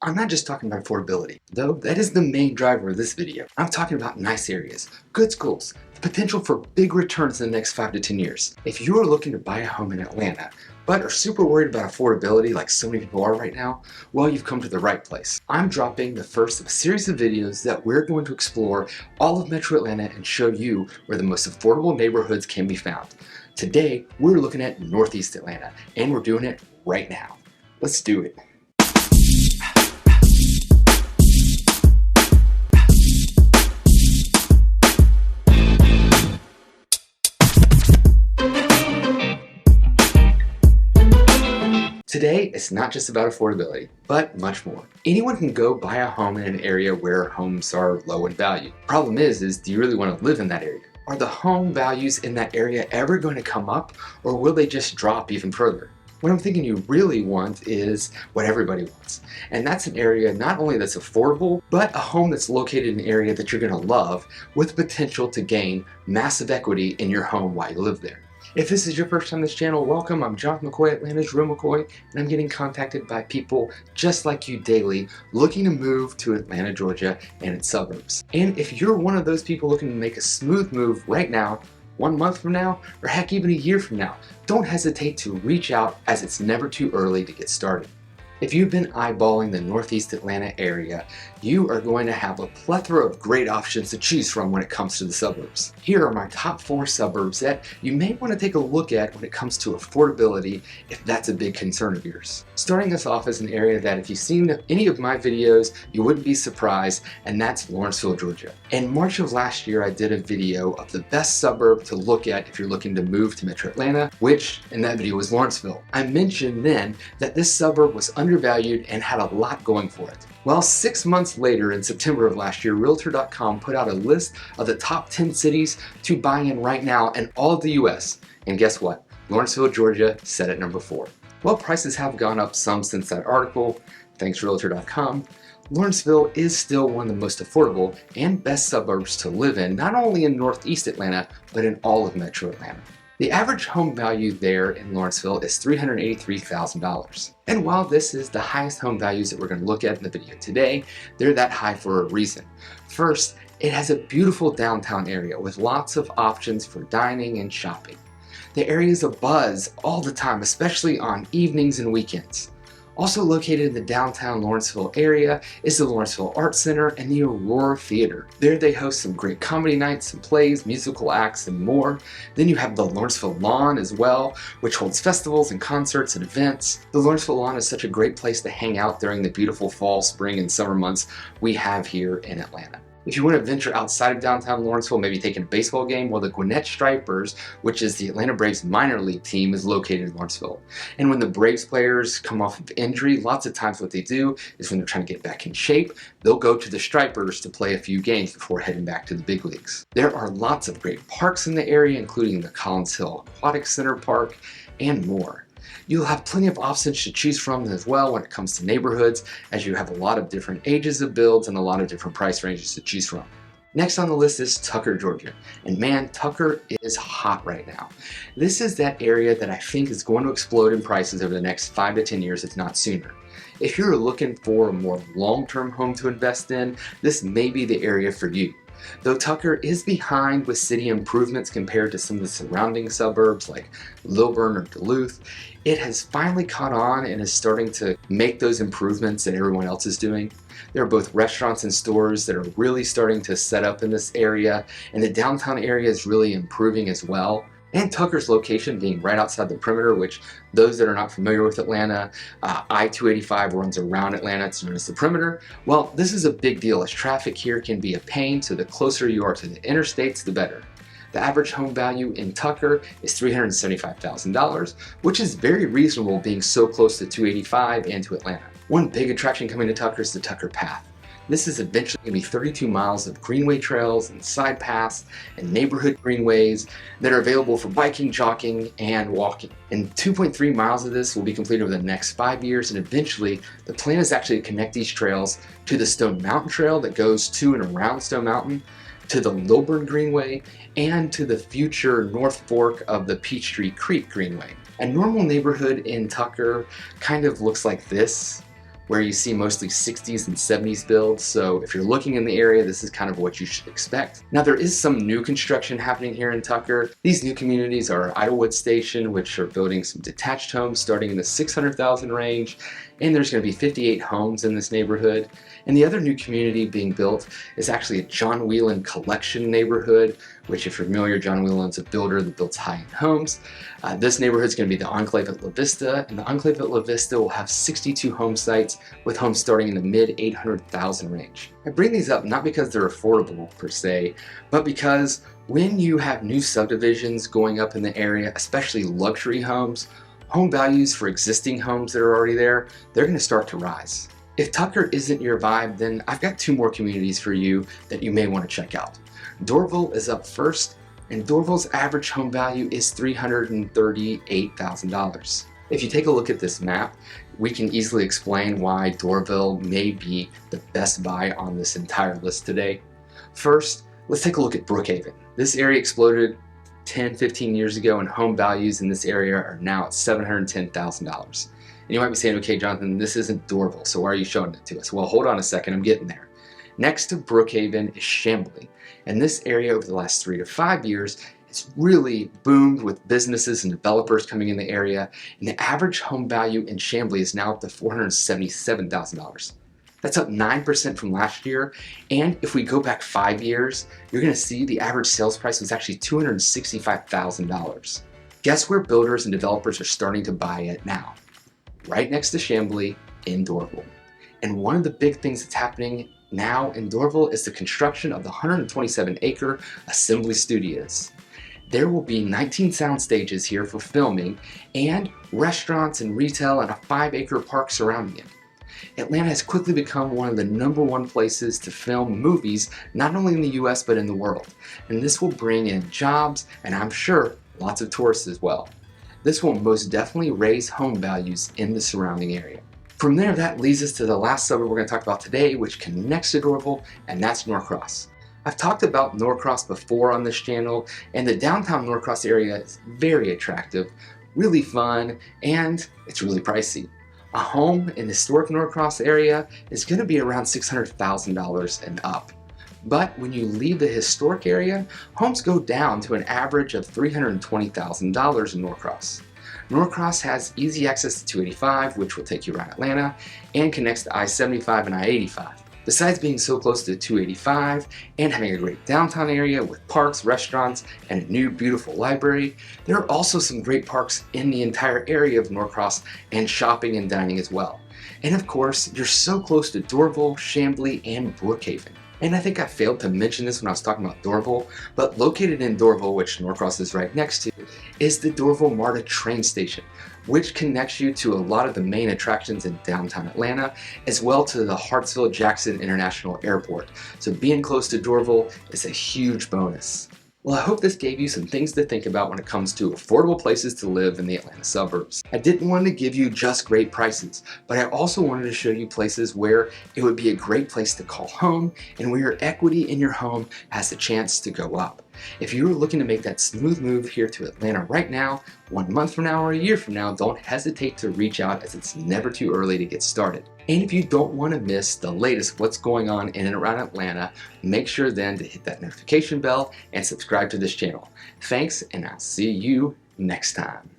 I'm not just talking about affordability, though that is the main driver of this video. I'm talking about nice areas, good schools, the potential for big returns in the next 5 to 10 years. If you are looking to buy a home in Atlanta, but are super worried about affordability like so many people are right now, well, you've come to the right place. I'm dropping the first of a series of videos that we're going to explore all of Metro Atlanta and show you where the most affordable neighborhoods can be found. Today, we're looking at Northeast Atlanta, and we're doing it right now. Let's do it. Today, it's not just about affordability, but much more. Anyone can go buy a home in an area where homes are low in value. Problem is do you really want to live in that area? Are the home values in that area ever going to come up, or will they just drop even further? What I'm thinking you really want is what everybody wants. And that's an area not only that's affordable, but a home that's located in an area that you're going to love with potential to gain massive equity in your home while you live there. If this is your first time on this channel, welcome. I'm John McCoy, Atlanta's Real McCoy, and I'm getting contacted by people just like you daily looking to move to Atlanta, Georgia, and its suburbs. And if you're one of those people looking to make a smooth move right now, 1 month from now, or heck, even a year from now, don't hesitate to reach out, as it's never too early to get started. If you've been eyeballing the Northeast Atlanta area, you are going to have a plethora of great options to choose from when it comes to the suburbs. Here are my top 4 suburbs that you may want to take a look at when it comes to affordability, if that's a big concern of yours. Starting us off is an area that if you've seen any of my videos, you wouldn't be surprised, and that's Lawrenceville, Georgia. In March of last year, I did a video of the best suburb to look at if you're looking to move to Metro Atlanta, which in that video was Lawrenceville. I mentioned then that this suburb was undervalued and had a lot going for it. Well, 6 months later, in September of last year, Realtor.com put out a list of the top 10 cities to buy in right now in all of the US. And guess what? Lawrenceville, Georgia sat at number 4. Well, prices have gone up some since that article, thanks Realtor.com. Lawrenceville is still one of the most affordable and best suburbs to live in, not only in Northeast Atlanta, but in all of Metro Atlanta. The average home value there in Lawrenceville is $383,000. And while this is the highest home values that we're going to look at in the video today, they're that high for a reason. First, it has a beautiful downtown area with lots of options for dining and shopping. The area is abuzz all the time, especially on evenings and weekends. Also located in the downtown Lawrenceville area is the Lawrenceville Arts Center and the Aurora Theater. There they host some great comedy nights and plays, musical acts, and more. Then you have the Lawrenceville Lawn as well, which holds festivals and concerts and events. The Lawrenceville Lawn is such a great place to hang out during the beautiful fall, spring, and summer months we have here in Atlanta. If you want to venture outside of downtown Lawrenceville, maybe taking a baseball game, well, the Gwinnett Stripers, which is the Atlanta Braves minor league team, is located in Lawrenceville. And when the Braves players come off of injury, lots of times what they do is when they're trying to get back in shape, they'll go to the Stripers to play a few games before heading back to the big leagues. There are lots of great parks in the area, including the Collins Hill Aquatic Center Park and more. You'll have plenty of options to choose from as well when it comes to neighborhoods, as you have a lot of different ages of builds and a lot of different price ranges to choose from. Next on the list is Tucker, Georgia. And man, Tucker is hot right now. This is that area that I think is going to explode in prices over the next 5 to 10 years, if not sooner. If you're looking for a more long-term home to invest in, this may be the area for you. Though Tucker is behind with city improvements compared to some of the surrounding suburbs like Lilburn or Duluth, it has finally caught on and is starting to make those improvements that everyone else is doing. There are both restaurants and stores that are really starting to set up in this area, and the downtown area is really improving as well. And Tucker's location being right outside the perimeter, which those that are not familiar with Atlanta, I-285 runs around Atlanta, it's known as the perimeter. Well, this is a big deal as traffic here can be a pain, so the closer you are to the interstates, the better. The average home value in Tucker is $375,000, which is very reasonable being so close to 285 and to Atlanta. One big attraction coming to Tucker is the Tucker Path. This is eventually going to be 32 miles of greenway trails and side paths and neighborhood greenways that are available for biking, jogging, and walking. And 2.3 miles of this will be completed over the next 5 years, and eventually the plan is actually to connect these trails to the Stone Mountain Trail that goes to and around Stone Mountain, to the Lilburn Greenway, and to the future North Fork of the Peachtree Creek Greenway. A normal neighborhood in Tucker kind of looks like this, where you see mostly 60s and 70s builds, so if you're looking in the area, this is kind of what you should expect. Now there is some new construction happening here in Tucker. These new communities are Idlewood Station, which are building some detached homes starting in the 600,000 range, and there's going to be 58 homes in this neighborhood. And the other new community being built is actually a John Whelan Collection neighborhood, which if you're familiar, John Whelan's a builder that builds high-end homes. This neighborhood is going to be the Enclave at La Vista, and the Enclave at La Vista will have 62 home sites with homes starting in the mid 800,000 range. I bring these up not because they're affordable per se, but because when you have new subdivisions going up in the area, especially luxury homes, home values for existing homes that are already there, they're going to start to rise. If Tucker isn't your vibe, then I've got two more communities for you that you may want to check out. Doraville is up first, and Doraville's average home value is $338,000. If you take a look at this map, we can easily explain why Doraville may be the best buy on this entire list today. First, let's take a look at Brookhaven. This area exploded 10-15 years ago, and home values in this area are now at $710,000. And you might be saying, okay, Jonathan, this isn't Doraville, so why are you showing it to us? Well, hold on a second, I'm getting there. Next to Brookhaven is Chamblee, and this area over the last 3 to 5 years it's really boomed with businesses and developers coming in the area, and the average home value in Chamblee is now up to $477,000. That's up 9% from last year, and if we go back 5 years, you're going to see the average sales price was actually $265,000. Guess where builders and developers are starting to buy it now? Right next to Chamblee in Doraville. And one of the big things that's happening now in Doraville is the construction of the 127-acre Assembly Studios. There will be 19 sound stages here for filming and restaurants and retail and a 5-acre park surrounding it. Atlanta has quickly become one of the #1 places to film movies, not only in the US but in the world. And this will bring in jobs and I'm sure lots of tourists as well. This will most definitely raise home values in the surrounding area. From there, that leads us to the last suburb we're going to talk about today, which connects to Doraville, and that's Norcross. I've talked about Norcross before on this channel, and the downtown Norcross area is very attractive, really fun, and it's really pricey. A home in the historic Norcross area is going to be around $600,000 and up. But when you leave the historic area, homes go down to an average of $320,000 in Norcross. Norcross has easy access to 285, which will take you around Atlanta, and connects to I-75 and I-85. Besides being so close to 285 and having a great downtown area with parks, restaurants, and a new beautiful library, there are also some great parks in the entire area of Norcross and shopping and dining as well. And of course, you're so close to Doraville, Chamblee, and Brookhaven. And I think I failed to mention this when I was talking about Doraville, but located in Doraville, which Norcross is right next to, is the Doraville MARTA train station, which connects you to a lot of the main attractions in downtown Atlanta, as well to the Hartsfield-Jackson International Airport. So being close to Doraville is a huge bonus. Well, I hope this gave you some things to think about when it comes to affordable places to live in the Atlanta suburbs. I didn't want to give you just great prices, but I also wanted to show you places where it would be a great place to call home and where your equity in your home has the chance to go up. If you're looking to make that smooth move here to Atlanta right now, 1 month from now or a year from now, don't hesitate to reach out as it's never too early to get started. And if you don't want to miss the latest of what's going on in and around Atlanta, make sure then to hit that notification bell and subscribe to this channel. Thanks, and I'll see you next time.